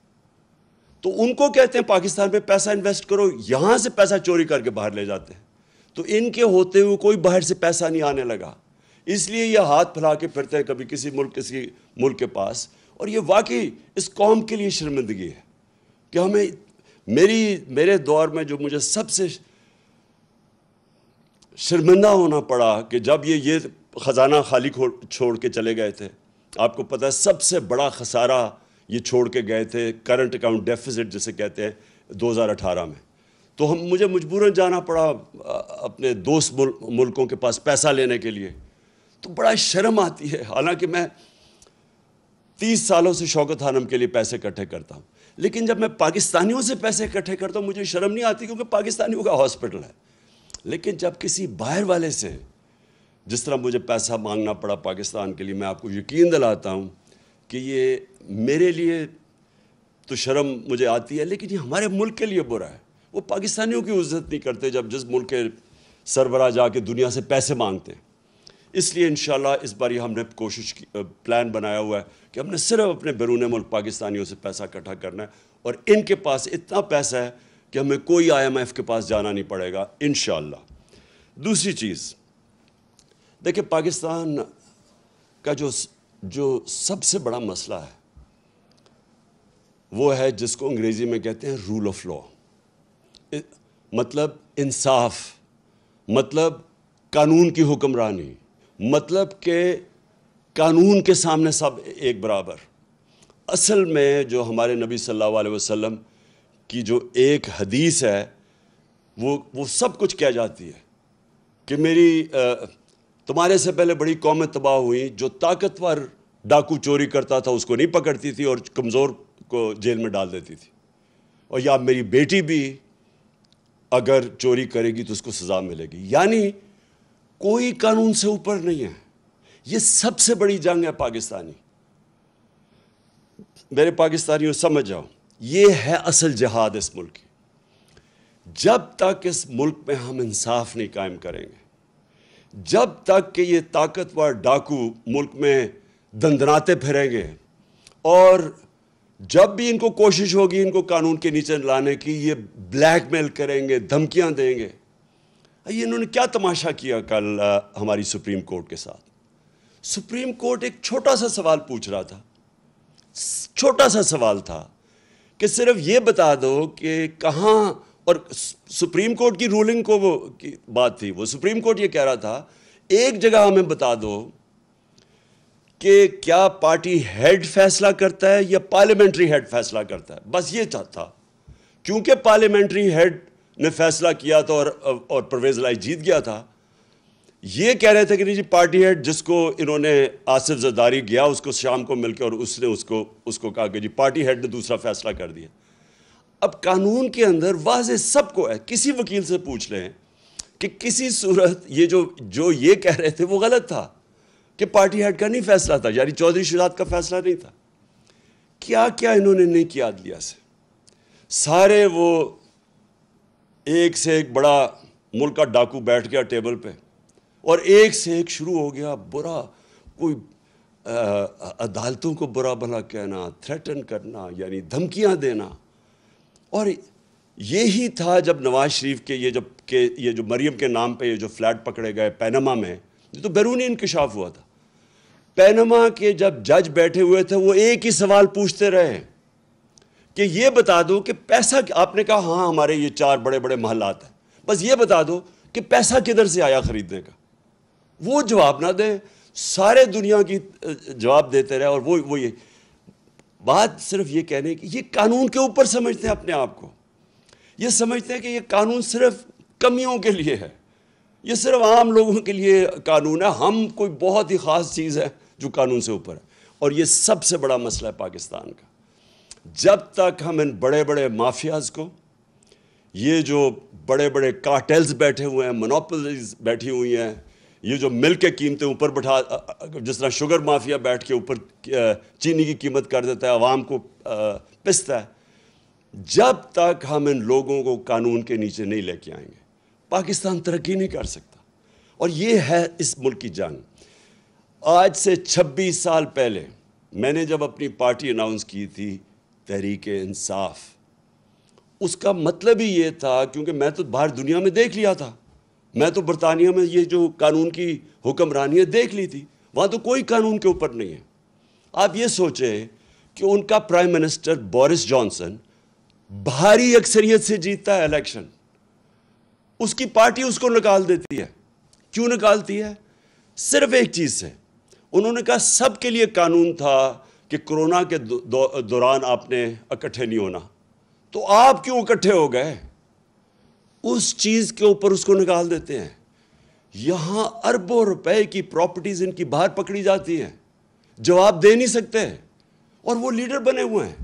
تو ان کو کہتے ہیں پاکستان میں پیسہ انویسٹ کرو، یہاں سے پیسہ چوری کر کے باہر لے جاتے ہیں۔ تو ان کے ہوتے ہوئے کوئی باہر سے پیسہ نہیں آنے لگا، اس لیے یہ ہاتھ پھیلا کے پھرتے ہیں کبھی کسی ملک کے پاس، اور یہ واقعی اس قوم کے لیے شرمندگی ہے کہ ہمیں میرے دور میں جو مجھے سب سے شرمندہ ہونا پڑا کہ جب یہ خزانہ خالی چھوڑ کے چلے گئے تھے۔ آپ کو پتہ ہے سب سے بڑا خسارہ یہ چھوڑ کے گئے تھے، کرنٹ اکاؤنٹ ڈیفیسٹ جسے کہتے ہیں، 2018 میں۔ تو مجھے مجبوراً جانا پڑا اپنے دوست ملکوں کے پاس پیسہ لینے کے لیے، تو بڑا شرم آتی ہے، حالانکہ میں 30 سالوں سے شوکت خانم کے لیے پیسے اکٹھے کرتا ہوں، لیکن جب میں پاکستانیوں سے پیسے اکٹھے کرتا ہوں مجھے شرم نہیں آتی، کیونکہ پاکستانیوں کا ہاسپٹل ہے۔ لیکن جب کسی باہر والے سے جس طرح مجھے پیسہ مانگنا پڑا پاکستان کے لیے، میں آپ کو یقین دلاتا ہوں کہ یہ میرے لیے تو شرم مجھے آتی ہے، لیکن یہ ہمارے ملک کے لیے برا ہے۔ وہ پاکستانیوں کی عزت نہیں کرتے جب جس ملک کے سربراہ جا کے دنیا سے پیسے مانگتے ہیں۔ اس لیے انشاءاللہ اس بار ہم نے پلان بنایا ہوا ہے کہ ہم نے صرف اپنے بیرون ملک پاکستانیوں سے پیسہ اکٹھا کرنا ہے، اور ان کے پاس اتنا پیسہ ہے کہ ہمیں کوئی IMF کے پاس جانا نہیں پڑے گا انشاءاللہ۔ دوسری چیز دیکھیں، پاکستان کا جو سب سے بڑا مسئلہ ہے وہ ہے جس کو انگریزی میں کہتے ہیں رول آف لا، مطلب انصاف، مطلب قانون کی حکمرانی، مطلب کہ قانون کے سامنے سب ایک برابر۔ اصل میں جو ہمارے نبی صلی اللہ علیہ وسلم کی جو ایک حدیث ہے وہ سب کچھ کہہ جاتی ہے کہ تمہارے سے پہلے بڑی قومیں تباہ ہوئیں، جو طاقتور ڈاکو چوری کرتا تھا اس کو نہیں پکڑتی تھی اور کمزور کو جیل میں ڈال دیتی تھی، اور یا میری بیٹی بھی اگر چوری کرے گی تو اس کو سزا ملے گی۔ یعنی کوئی قانون سے اوپر نہیں ہے۔ یہ سب سے بڑی جنگ ہے پاکستانی۔ میرے پاکستانیوں سمجھ جاؤ، یہ ہے اصل جہاد اس ملک کی۔ جب تک اس ملک میں ہم انصاف نہیں قائم کریں گے، جب تک کہ یہ طاقتور ڈاکو ملک میں دندناتے پھریں گے، اور جب بھی ان کو کوشش ہوگی ان کو قانون کے نیچے لانے کی، یہ بلیک میل کریں گے، دھمکیاں دیں گے۔ یہ انہوں نے کیا تماشا کیا کل ہماری سپریم کورٹ کے ساتھ؟ سپریم کورٹ ایک چھوٹا سا سوال پوچھ رہا تھا، چھوٹا سا سوال تھا کہ صرف یہ بتا دو کہ کہاں، اور سپریم کورٹ کی رولنگ کو وہ بات تھی، وہ سپریم کورٹ یہ کہہ رہا تھا ایک جگہ ہمیں بتا دو کہ کیا پارٹی ہیڈ فیصلہ کرتا ہے یا پارلیمنٹری ہیڈ فیصلہ کرتا ہے، بس یہ تھا۔ کیونکہ پارلیمنٹری ہیڈ نے فیصلہ کیا تھا اور پرویز الہی جیت گیا تھا، یہ کہہ رہے تھے کہ نہیں جی پارٹی ہیڈ جس کو انہوں نے آصف زرداری گیا اس کو شام کو مل کے، اور اس نے اس کو کہا کہ جی پارٹی ہیڈ نے دوسرا فیصلہ کر دیا۔ اب قانون کے اندر واضح سب کو ہے، کسی وکیل سے پوچھ لیں کہ کسی صورت یہ جو یہ کہہ رہے تھے وہ غلط تھا کہ پارٹی ہیڈ کا نہیں فیصلہ تھا، یعنی چودھری شہزاد کا فیصلہ نہیں تھا۔ کیا کیا انہوں نے نہیں کیا عدلیہ سے. سارے وہ ایک سے ایک بڑا ملک کا ڈاکو بیٹھ گیا ٹیبل پہ اور ایک سے ایک شروع ہو گیا برا، کوئی عدالتوں کو برا بھلا کہنا، تھریٹن کرنا، یعنی دھمکیاں دینا. اور یہی تھا جب نواز شریف کے یہ جو مریم کے نام پہ یہ جو فلیٹ پکڑے گئے پینما میں، یہ تو بیرونی انکشاف ہوا تھا. پینما کے جب جج بیٹھے ہوئے تھے وہ ایک ہی سوال پوچھتے رہے کہ یہ بتا دو کہ پیسہ، آپ نے کہا ہاں ہمارے یہ 4 بڑے بڑے محلات ہیں، بس یہ بتا دو کہ پیسہ کدھر سے آیا خریدنے کا. وہ جواب نہ دیں، سارے دنیا کی جواب دیتے رہے. اور وہ یہ بات صرف یہ کہنے کی، یہ قانون کے اوپر سمجھتے ہیں اپنے آپ کو. یہ سمجھتے ہیں کہ یہ قانون صرف کمیوں کے لیے ہے، یہ صرف عام لوگوں کے لیے قانون ہے، ہم کوئی بہت ہی خاص چیز ہے جو قانون سے اوپر ہے. اور یہ سب سے بڑا مسئلہ ہے پاکستان کا. جب تک ہم ان بڑے بڑے مافیاز کو، یہ جو بڑے بڑے کارٹیلز بیٹھے ہوئے ہیں، مونوپولیز بیٹھی ہوئی ہیں، یہ جو ملک کے قیمتیں اوپر بٹھا، جس طرح شوگر مافیا بیٹھ کے اوپر چینی کی قیمت کر دیتا ہے، عوام کو پستا ہے، جب تک ہم ان لوگوں کو قانون کے نیچے نہیں لے کے آئیں گے پاکستان ترقی نہیں کر سکتا. اور یہ ہے اس ملک کی جنگ. آج سے 26 سال پہلے میں نے جب اپنی پارٹی اناؤنس کی تھی تحریک انصاف، اس کا مطلب ہی یہ تھا، کیونکہ میں تو باہر دنیا میں دیکھ لیا تھا، میں تو برطانیہ میں یہ جو قانون کی حکمرانی ہے دیکھ لی تھی، وہاں تو کوئی قانون کے اوپر نہیں ہے. آپ یہ سوچیں کہ ان کا پرائم منسٹر بورس جانسن بھاری اکثریت سے جیتتا ہے الیکشن، اس کی پارٹی اس کو نکال دیتی ہے. کیوں نکالتی ہے؟ صرف ایک چیز سے. انہوں نے کہا سب کے لیے قانون تھا کہ کرونا کے دوران آپ نے اکٹھے نہیں ہونا، تو آپ کیوں اکٹھے ہو گئے؟ اس چیز کے اوپر اس کو نکال دیتے ہیں. یہاں اربوں روپے کی پراپرٹیز ان کی باہر پکڑی جاتی ہیں، جواب دے نہیں سکتے، اور وہ لیڈر بنے ہوئے ہیں.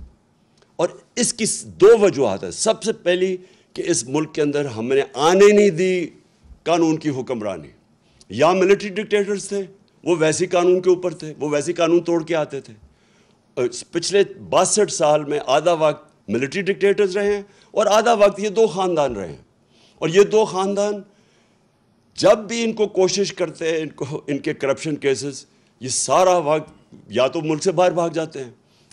اور اس کی 2 وجوہات ہیں. سب سے پہلی کہ اس ملک کے اندر ہم نے آنے نہیں دی قانون کی حکمرانی. یا ملٹری ڈکٹیٹرز تھے، وہ ویسی قانون کے اوپر تھے، وہ ویسی قانون توڑ کے آتے تھے. پچھلے 62 سال میں آدھا وقت ملٹری ڈکٹیٹرز رہے ہیں اور آدھا وقت یہ 2 خاندان رہے ہیں. اور یہ 2 خاندان جب بھی ان کو کوشش کرتے ہیں، ان کے کرپشن کیسز، یہ سارا وقت یا تو ملک سے باہر بھاگ جاتے ہیں،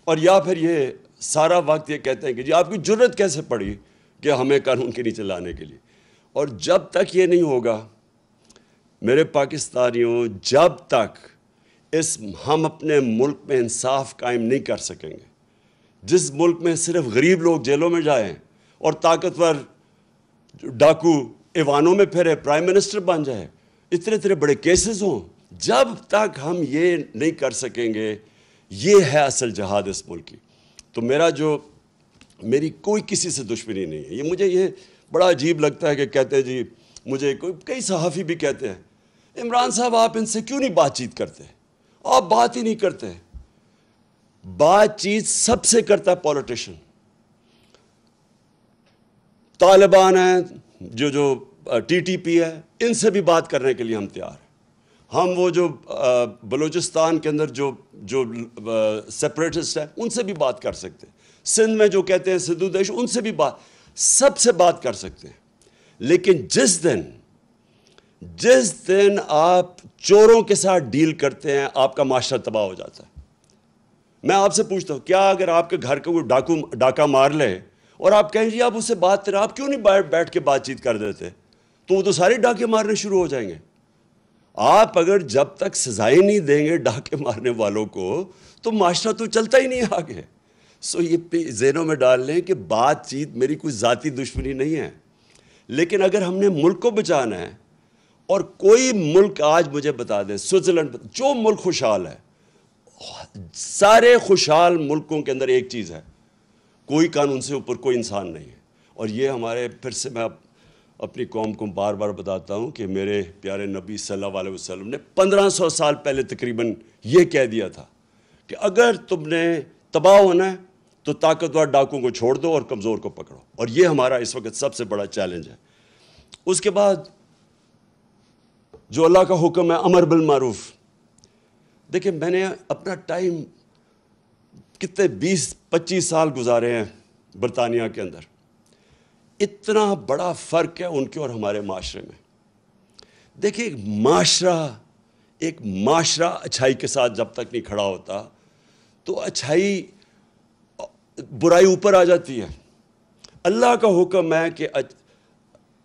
اور یا پھر یہ سارا وقت یہ کہتے ہیں کہ جی آپ کی جرت کیسے پڑی کہ ہمیں قانون کے نیچے لانے کے لیے. اور جب تک یہ نہیں ہوگا میرے پاکستانیوں، جب تک ہم اپنے ملک میں انصاف قائم نہیں کر سکیں گے، جس ملک میں صرف غریب لوگ جیلوں میں جائیں اور طاقتور ڈاکو ایوانوں میں پھرے، پرائم منسٹر بن جائے، اتنے بڑے کیسز ہوں، جب تک ہم یہ نہیں کر سکیں گے، یہ ہے اصل جہاد اس ملک کی. تو میری کوئی کسی سے دشمنی نہیں ہے. مجھے یہ بڑا عجیب لگتا ہے کہ کہتے ہیں جی، مجھے کئی صحافی بھی کہتے ہیں عمران صاحب آپ ان سے کیوں نہیں بات چیت کرتے، آپ بات ہی نہیں کرتے. بات چیت سب سے کرتا ہے پولیٹیشن. طالبان ہیں، جو ٹی ٹی پی ہے، ان سے بھی بات کرنے کے لیے ہم تیار ہیں. ہم وہ جو بلوچستان کے اندر جو سیپریٹسٹ ہیں ان سے بھی بات کر سکتے ہیں. سندھ میں جو کہتے ہیں سدھو دیش، ان سے بھی سب سے بات کر سکتے ہیں. لیکن جس دن آپ چوروں کے ساتھ ڈیل کرتے ہیں، آپ کا معاشرہ تباہ ہو جاتا ہے. میں آپ سے پوچھتا ہوں، کیا اگر آپ کے گھر کا کوئی ڈاکہ مار لے اور آپ کہیں جی آپ اس سے بات کریں، آپ کیوں نہیں بیٹھ کے بات چیت کر دیتے؟ تو وہ تو سارے ڈاکے مارنے شروع ہو جائیں گے. آپ اگر جب تک سزائیں نہیں دیں گے ڈاکے مارنے والوں کو، تو معاشرہ تو چلتا ہی نہیں آگے. یہ ذہنوں میں ڈال لیں کہ بات چیت میری کوئی ذاتی دشمنی نہیں ہے، لیکن اگر ہم نے ملک کو بچانا ہے، اور کوئی ملک آج مجھے بتا دے، سوئٹزرلینڈ، جو ملک خوشحال ہے، سارے خوشحال ملکوں کے اندر ایک چیز ہے، کوئی قانون سے اوپر کوئی انسان نہیں ہے. اور یہ ہمارے، پھر سے میں اپنی قوم کو بار بار بتاتا ہوں کہ میرے پیارے نبی صلی اللہ علیہ وسلم نے 1500 سال پہلے تقریباً یہ کہہ دیا تھا کہ اگر تم نے تباہ ہونا ہے تو طاقتور ڈاکوں کو چھوڑ دو اور کمزور کو پکڑو. اور یہ ہمارا اس وقت سب سے بڑا چیلنج ہے. اس کے بعد جو اللہ کا حکم ہے امر بالمعروف. دیکھیں، میں نے اپنا ٹائم کتنے 20-25 سال گزارے ہیں برطانیہ کے اندر. اتنا بڑا فرق ہے ان کے اور ہمارے معاشرے میں. دیکھیں ایک معاشرہ اچھائی کے ساتھ جب تک نہیں کھڑا ہوتا تو برائی اوپر آ جاتی ہے. اللہ کا حکم ہے کہ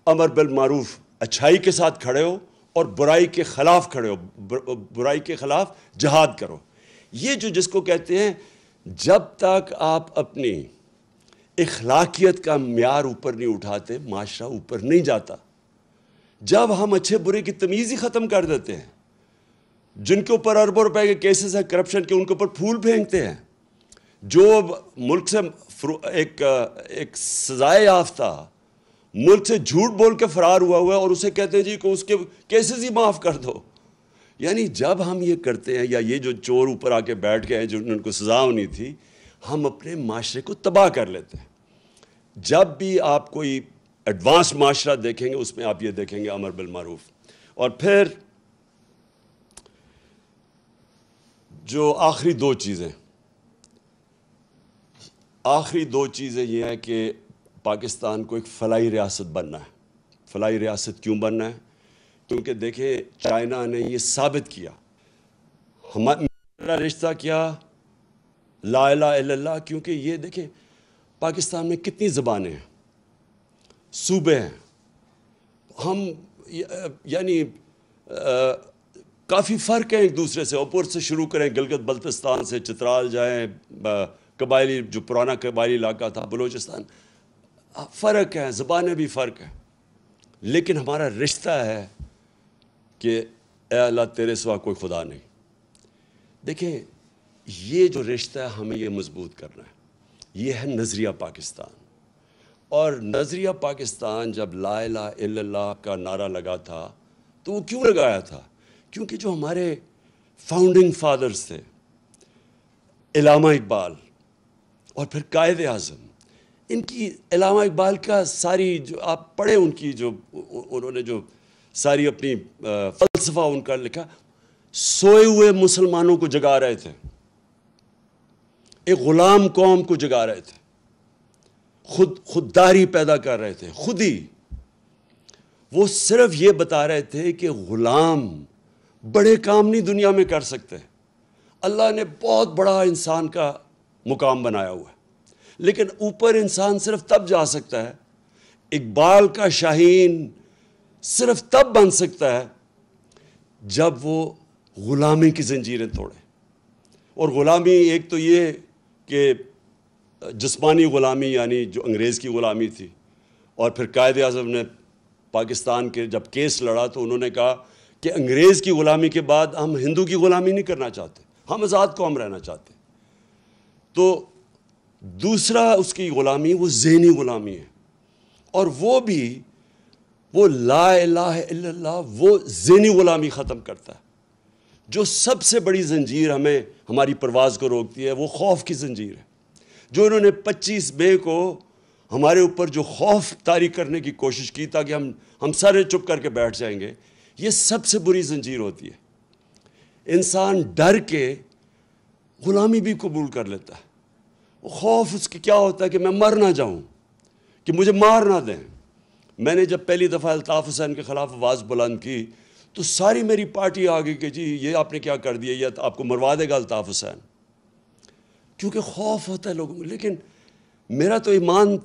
امر بالمعروف، اچھائی کے ساتھ کھڑے ہو اور برائی کے خلاف کھڑے ہو، برائی کے خلاف جہاد کرو. یہ جس کو کہتے ہیں جب تک آپ اپنی اخلاقیت کا معیار اوپر نہیں اٹھاتے معاشرہ اوپر نہیں جاتا. جب ہم اچھے برے کی تمیز ہی ختم کر دیتے ہیں، جن کے اوپر اربوں روپے کے کیسز ہیں کرپشن کے، ان کے اوپر پھول پھینکتے ہیں. جو ملک سے ایک سزائے یافتہ ملک سے جھوٹ بول کے فرار ہوا ہے اور اسے کہتے ہیں جی کہ اس کے کیسز ہی معاف کر دو. یعنی جب ہم یہ کرتے ہیں، یا یہ جو چور اوپر آ کے بیٹھ گئے ہیں جو ان کو سزا ہونی تھی، ہم اپنے معاشرے کو تباہ کر لیتے ہیں. جب بھی آپ کوئی ایڈوانس معاشرہ دیکھیں گے اس میں آپ یہ دیکھیں گے امر بالمعروف. اور پھر جو آخری دو چیزیں یہ ہیں کہ پاکستان کو ایک فلاحی ریاست بننا ہے. فلاحی ریاست کیوں بننا ہے؟ کیونکہ دیکھیں چائنا نے یہ ثابت کیا، ہمارا رشتہ کیا لا الہ الا اللہ. کیونکہ یہ دیکھیں پاکستان میں کتنی زبانیں ہیں، صوبے ہیں، ہم یعنی کافی فرق ہے ایک دوسرے سے. اوپر سے شروع کریں گلگت بلتستان سے، چترال جائیں، قبائلی جو پرانا قبائلی علاقہ تھا بلوچستان، فرق ہے، زبانیں بھی فرق ہیں. لیکن ہمارا رشتہ ہے کہ اے اللہ تیرے سوا کوئی خدا نہیں. دیکھیں یہ جو رشتہ ہے ہمیں یہ مضبوط کرنا ہے. یہ ہے نظریہ پاکستان. اور نظریہ پاکستان جب لا الہ الا اللہ کا نعرہ لگا تھا تو وہ کیوں لگایا تھا؟ کیونکہ جو ہمارے فاؤنڈنگ فادرز تھے، علامہ اقبال اور پھر قائد اعظم، ان کی علامہ اقبال کا ساری جو آپ پڑھیں ان کی جو انہوں نے جو ساری اپنی فلسفہ ان کا لکھا، سوئے ہوئے مسلمانوں کو جگا رہے تھے، ایک غلام قوم کو جگا رہے تھے، خودداری پیدا کر رہے تھے. خود ہی وہ صرف یہ بتا رہے تھے کہ غلام بڑے کام نہیں دنیا میں کر سکتے. اللہ نے بہت بڑا انسان کا مقام بنایا ہوا ہے، لیکن اوپر انسان صرف تب جا سکتا ہے، اقبال کا شاہین صرف تب بن سکتا ہے جب وہ غلامی کی زنجیریں توڑے. اور غلامی ایک تو یہ کہ جسمانی غلامی یعنی جو انگریز کی غلامی تھی، اور پھر قائد اعظم نے پاکستان کے جب کیس لڑا تو انہوں نے کہا کہ انگریز کی غلامی کے بعد ہم ہندو کی غلامی نہیں کرنا چاہتے، ہم آزاد قوم رہنا چاہتے. تو دوسرا اس کی غلامی وہ ذہنی غلامی ہے، اور وہ لا الہ الا اللہ وہ ذہنی غلامی ختم کرتا ہے. جو سب سے بڑی زنجیر ہمیں ہماری پرواز کو روکتی ہے وہ خوف کی زنجیر ہے. جو انہوں نے 25 مئی کو ہمارے اوپر جو خوف طاری کرنے کی کوشش کی تاکہ ہم سارے چپ کر کے بیٹھ جائیں گے، یہ سب سے بری زنجیر ہوتی ہے. انسان ڈر کے غلامی بھی قبول کر لیتا ہے. خوف اس کی کیا ہوتا ہے کہ میں مر نہ جاؤں، کہ مجھے مار نہ دیں. میں نے جب پہلی دفعہ الطاف حسین کے خلاف آواز بلند کی تو ساری میری پارٹی آ گئی کہ جی یہ آپ نے کیا کر دیا، یہ آپ کو مروا دے گا الطاف حسین. کیونکہ خوف ہوتا ہے لوگوں میں. لیکن میرا تو ایمان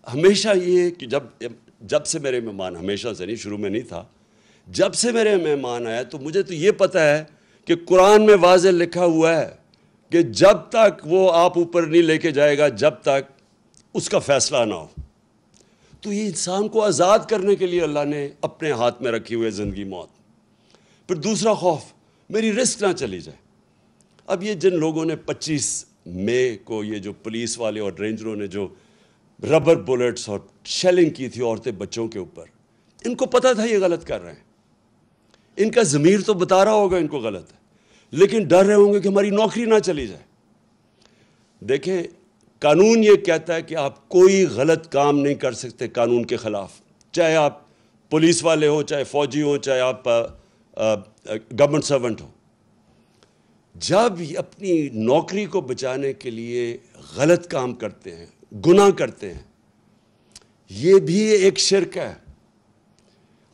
ہمیشہ یہ ہے کہ جب سے میرے مہمان، ہمیشہ سے نہیں، شروع میں نہیں تھا، جب سے میرے مہمان آیا تو مجھے تو یہ پتہ ہے کہ قرآن میں واضح لکھا ہوا ہے کہ جب تک وہ آپ اوپر نہیں لے کے جائے گا جب تک اس کا فیصلہ نہ ہو. تو یہ انسان کو آزاد کرنے کے لیے اللہ نے اپنے ہاتھ میں رکھی ہوئے زندگی موت. پھر دوسرا خوف، میری رسک نہ چلی جائے. اب یہ جن لوگوں نے 25 مئی کو یہ جو پولیس والے اور رینجروں نے جو ربر بلٹس اور شیلنگ کی تھی عورتیں بچوں کے اوپر، ان کو پتہ تھا یہ غلط کر رہے ہیں. ان کا ضمیر تو بتا رہا ہوگا ان کو غلط ہے، لیکن ڈر رہے ہوں گے کہ ہماری نوکری نہ چلی جائے. دیکھیں قانون یہ کہتا ہے کہ آپ کوئی غلط کام نہیں کر سکتے قانون کے خلاف، چاہے آپ پولیس والے ہوں، چاہے فوجی ہوں، چاہے آپ گورنمنٹ سرونٹ ہو. جب اپنی نوکری کو بچانے کے لیے غلط کام کرتے ہیں، گناہ کرتے ہیں، یہ بھی ایک شرک ہے۔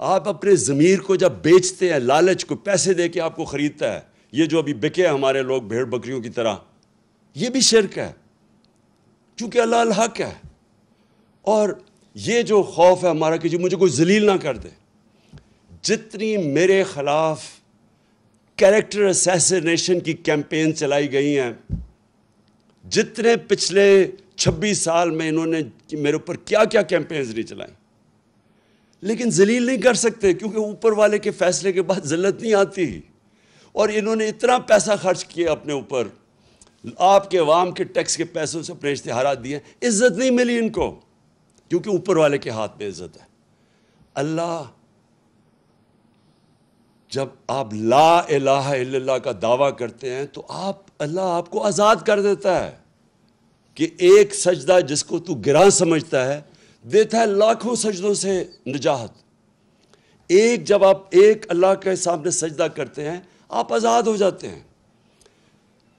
آپ اپنے ضمیر کو جب بیچتے ہیں، لالچ کو پیسے دے کے آپ کو خریدتا ہے، یہ جو ابھی بکے ہمارے لوگ بھیڑ بکریوں کی طرح، یہ بھی شرک ہے، چونکہ اللہ الحق ہے۔ اور یہ جو خوف ہے ہمارا کہ مجھے کوئی ذلیل نہ کر دے، جتنی میرے خلاف کیریکٹر اسیسینیشن کی کیمپین چلائی گئی ہیں، جتنے پچھلے 26 سال میں انہوں نے میرے اوپر کیا کیا کیمپینز نہیں چلائیں، لیکن ذلیل نہیں کر سکتے، کیونکہ اوپر والے کے فیصلے کے بعد ذلت نہیں آتی۔ اور انہوں نے اتنا پیسہ خرچ کیا اپنے اوپر، آپ کے عوام کے ٹیکس کے پیسوں سے اپنے اشتہارات دیے، عزت نہیں ملی ان کو، کیونکہ اوپر والے کے ہاتھ میں عزت ہے۔ اللہ، جب آپ لا الہ الا اللہ کا دعویٰ کرتے ہیں تو اللہ آپ کو آزاد کر دیتا ہے کہ ایک سجدہ جس کو تو گراں سمجھتا ہے دیتا ہے لاکھوں سجدوں سے نجات۔ جب آپ ایک اللہ کے سامنے سجدہ کرتے ہیں آپ آزاد ہو جاتے ہیں۔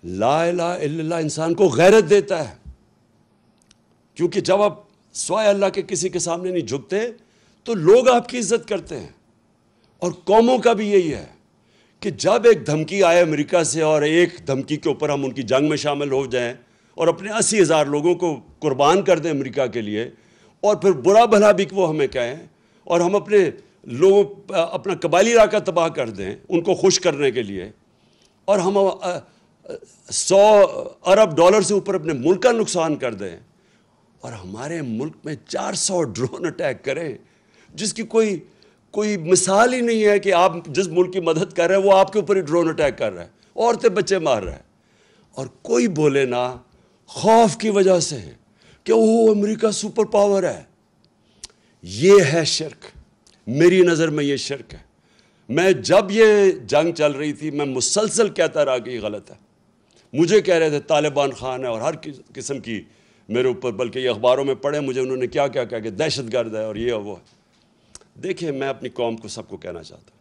لا الہ الا اللہ انسان کو غیرت دیتا ہے، کیونکہ جب آپ سوائے اللہ کے کسی کے سامنے نہیں جھکتے تو لوگ آپ کی عزت کرتے ہیں۔ اور قوموں کا بھی یہی ہے کہ جب ایک دھمکی آئے امریکہ سے اور ایک دھمکی کے اوپر ہم ان کی جنگ میں شامل ہو جائیں اور اپنے 80,000 لوگوں کو قربان کر دیں امریکہ کے لیے، اور پھر برا بھلا بھی وہ ہمیں کہیں، اور ہم اپنے لوگوں اپنا قبائلی علاقہ تباہ کر دیں ان کو خوش کرنے کے لیے، اور ہم 100 ارب ڈالر سے اوپر اپنے ملک کا نقصان کر دیں، اور ہمارے ملک میں 400 ڈرون اٹیک کریں جس کی کوئی مثال ہی نہیں ہے کہ آپ جس ملک کی مدد کر رہے ہیں وہ آپ کے اوپر ہی ڈرون اٹیک کر رہا ہے، عورتیں بچے مار رہا ہے، اور کوئی بولے نہ خوف کی وجہ سے کہ وہ امریکہ سپر پاور ہے۔ یہ ہے شرک، میری نظر میں یہ شرک ہے۔ میں جب یہ جنگ چل رہی تھی میں مسلسل کہتا رہا کہ یہ غلط ہے۔ مجھے کہہ رہے تھے طالبان خان ہے اور ہر قسم کی میرے اوپر، بلکہ یہ اخباروں میں پڑھے مجھے انہوں نے کیا کیا کہا کہ دہشت گرد ہے اور یہ اور وہ ہے۔ دیکھیں، میں اپنی قوم کو سب کو کہنا چاہتا ہوں،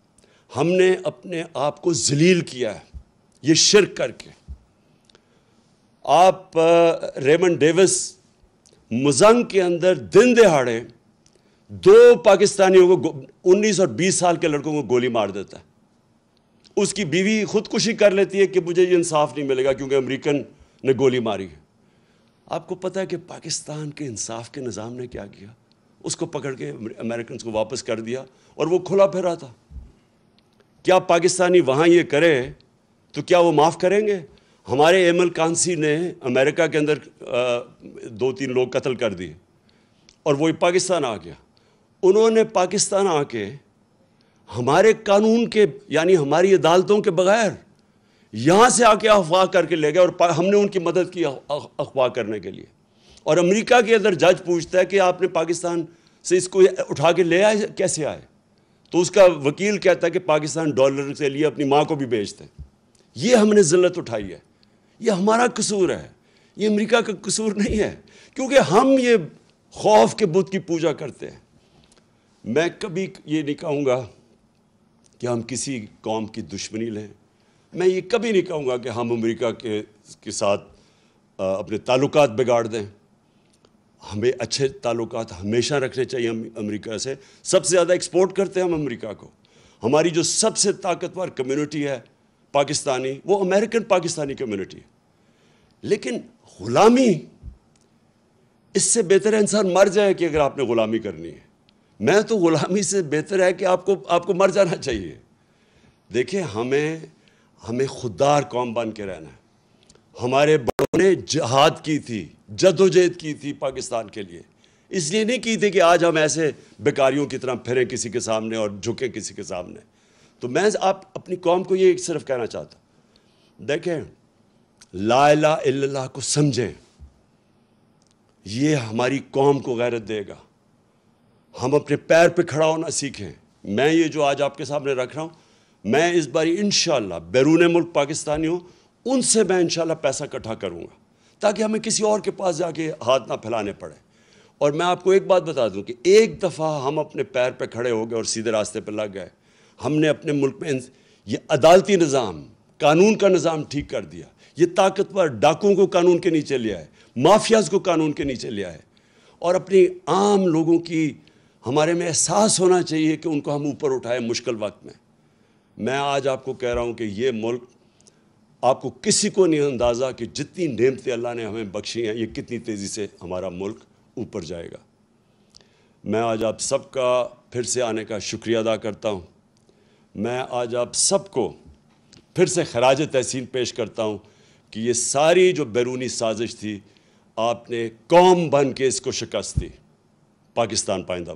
ہم نے اپنے آپ کو ذلیل کیا ہے یہ شرک کر کے۔ آپ ریمنڈ ڈیوس مزنگ کے اندر دن دہاڑے 2 پاکستانیوں کو 19 اور 20 سال کے لڑکوں کو گولی مار دیتا ہے۔ اس کی بیوی خودکشی کر لیتی ہے کہ مجھے یہ انصاف نہیں ملے گا کیونکہ امریکن نے گولی ماری ہے۔ آپ کو پتہ ہے کہ پاکستان کے انصاف کے نظام نے کیا کیا؟ اس کو پکڑ کے امریکنز کو واپس کر دیا اور وہ کھلا پھرا تھا۔ کیا پاکستانی وہاں یہ کرے تو کیا وہ معاف کریں گے؟ ہمارے ایمل کانسی نے امریکہ کے اندر 2-3 لوگ قتل کر دیے اور وہی پاکستان آ گیا۔ انہوں نے پاکستان آ کے ہمارے قانون کے یعنی ہماری عدالتوں کے بغیر یہاں سے آ کے اغوا کر کے لے گئے، اور ہم نے ان کی مدد کی اغوا کرنے کے لیے۔ اور امریکہ کے اندر جج پوچھتا ہے کہ آپ نے پاکستان سے اس کو اٹھا کے لے آئے، کیسے آئے؟ تو اس کا وکیل کہتا ہے کہ پاکستان ڈالر کے لیے اپنی ماں کو بھی بیچتے ہیں۔ یہ ہم نے ذلت اٹھائی ہے، یہ ہمارا قصور ہے، یہ امریکہ کا قصور نہیں ہے، کیونکہ ہم یہ خوف کے بت کی پوجا کرتے ہیں۔ میں کبھی یہ نہیں کہوں گا کہ ہم کسی قوم کی دشمنی لیں، میں یہ کبھی نہیں کہوں گا کہ ہم امریکہ کے ساتھ اپنے تعلقات بگاڑ دیں۔ ہمیں اچھے تعلقات ہمیشہ رکھنے چاہیے امریکہ سے۔ سب سے زیادہ ایکسپورٹ کرتے ہیں ہم امریکہ کو۔ ہماری جو سب سے طاقتور کمیونٹی ہے پاکستانی، وہ امریکن پاکستانی کمیونٹی ہے۔ لیکن غلامی، اس سے بہتر ہے انسان مر جائے کہ اگر آپ نے غلامی کرنی ہے۔ میں تو غلامی سے بہتر ہے کہ آپ کو مر جانا چاہیے۔ دیکھیں، ہمیں خوددار قوم بن کے رہنا ہے۔ ہمارے بڑوں نے جہاد کی تھی، جدوجہد کی تھی پاکستان کے لیے، اس لیے نہیں کی تھی کہ آج ہم ایسے بیکاریوں کی طرح پھریں کسی کے سامنے اور جھکیں کسی کے سامنے۔ تو میں آپ اپنی قوم کو یہ صرف کہنا چاہتا ہوں، دیکھیں، لا الہ الا اللہ کو سمجھیں، یہ ہماری قوم کو غیرت دے گا۔ ہم اپنے پیر پہ کھڑا ہونا سیکھیں۔ میں یہ جو آج آپ کے سامنے رکھ رہا ہوں، میں اس باری انشاءاللہ بیرون ملک پاکستانی ہوں، ان سے میں انشاءاللہ پیسہ اکٹھا کروں گا تاکہ ہمیں کسی اور کے پاس جا کے ہاتھ نہ پھیلانے پڑے۔ اور میں آپ کو ایک بات بتا دوں کہ ایک دفعہ ہم اپنے پیر پہ کھڑے ہو گئے اور سیدھے راستے پہ لگ گئے، ہم نے اپنے ملک میں یہ عدالتی نظام، قانون کا نظام ٹھیک کر دیا. یہ طاقتور ڈاکوؤں کو قانون کے نیچے لیا ہے, مافیاز کو قانون کے نیچے لیا ہے, اور اپنی عام لوگوں کی ہمارے میں احساس ہونا چاہیے کہ ان کو ہم اوپر اٹھائیں مشکل وقت میں. میں آج آپ کو کہہ رہا ہوں کہ یہ ملک, آپ کو کسی کو نہیں اندازہ کہ جتنی نعمتیں اللہ نے ہمیں بخشی ہیں, یہ کتنی تیزی سے ہمارا ملک اوپر جائے گا. میں آج آپ سب کا پھر سے آنے کا شکریہ ادا کرتا ہوں. میں آج آپ سب کو پھر سے خراج تحسین پیش کرتا ہوں کہ یہ ساری جو بیرونی سازش تھی, آپ نے قوم بن کے اس کو شکست دی. پاکستان پائندہ.